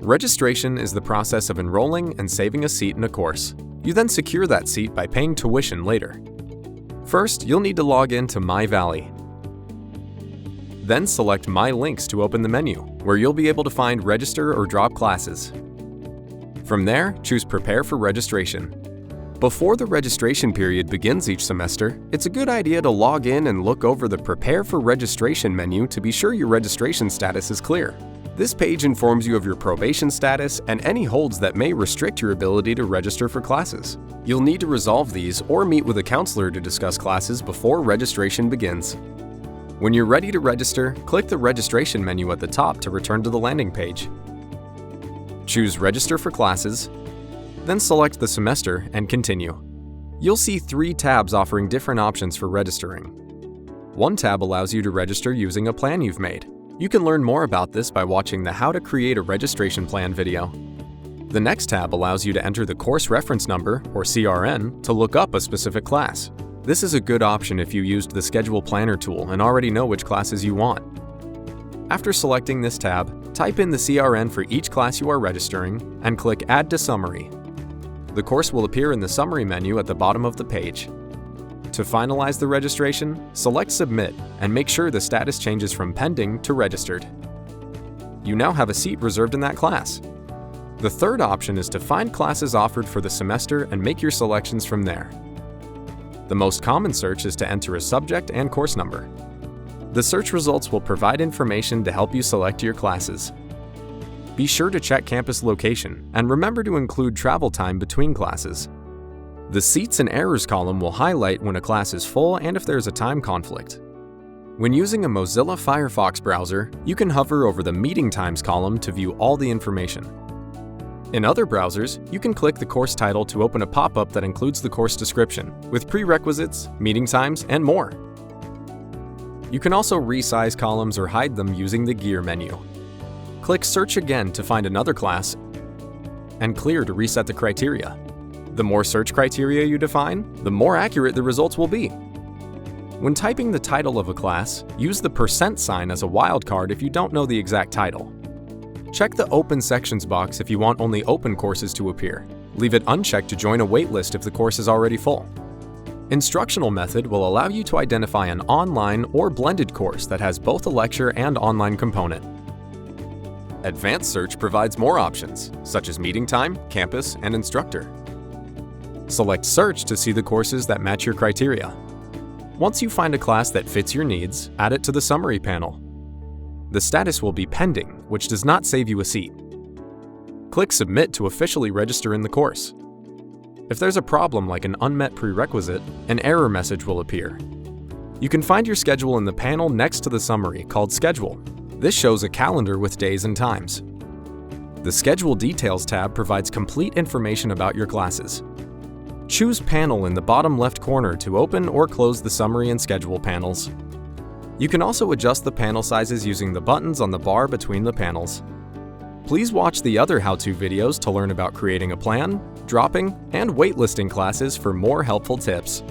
Registration is the process of enrolling and saving a seat in a course. You then secure that seat by paying tuition later. First, you'll need to log in to MyValley. Then select My Links to open the menu, where you'll be able to find register or drop classes. From there, choose Prepare for Registration. Before the registration period begins each semester, it's a good idea to log in and look over the Prepare for Registration menu to be sure your registration status is clear. This page informs you of your probation status and any holds that may restrict your ability to register for classes. You'll need to resolve these or meet with a counselor to discuss classes before registration begins. When you're ready to register, click the registration menu at the top to return to the landing page. Choose Register for Classes, then select the semester and continue. You'll see 3 tabs offering different options for registering. One tab allows you to register using a plan you've made. You can learn more about this by watching the How to Create a Registration Plan video. The next tab allows you to enter the course reference number, or CRN, to look up a specific class. This is a good option if you used the Schedule Planner tool and already know which classes you want. After selecting this tab, type in the CRN for each class you are registering and click Add to Summary. The course will appear in the Summary menu at the bottom of the page. To finalize the registration, select Submit and make sure the status changes from Pending to Registered. You now have a seat reserved in that class. The third option is to find classes offered for the semester and make your selections from there. The most common search is to enter a subject and course number. The search results will provide information to help you select your classes. Be sure to check campus location and remember to include travel time between classes. The Seats and Errors column will highlight when a class is full and if there is a time conflict. When using a Mozilla Firefox browser, you can hover over the Meeting Times column to view all the information. In other browsers, you can click the course title to open a pop-up that includes the course description, with prerequisites, meeting times, and more. You can also resize columns or hide them using the Gear menu. Click Search again to find another class, and Clear to reset the criteria. The more search criteria you define, the more accurate the results will be. When typing the title of a class, use the % sign as a wildcard if you don't know the exact title. Check the Open Sections box if you want only open courses to appear. Leave it unchecked to join a waitlist if the course is already full. Instructional Method will allow you to identify an online or blended course that has both a lecture and online component. Advanced Search provides more options, such as meeting time, campus, and instructor. Select Search to see the courses that match your criteria. Once you find a class that fits your needs, add it to the Summary panel. The status will be Pending, which does not save you a seat. Click Submit to officially register in the course. If there's a problem like an unmet prerequisite, an error message will appear. You can find your schedule in the panel next to the summary called Schedule. This shows a calendar with days and times. The Schedule Details tab provides complete information about your classes. Choose Panel in the bottom left corner to open or close the Summary and Schedule panels. You can also adjust the panel sizes using the buttons on the bar between the panels. Please watch the other how-to videos to learn about creating a plan, dropping, and waitlisting classes for more helpful tips.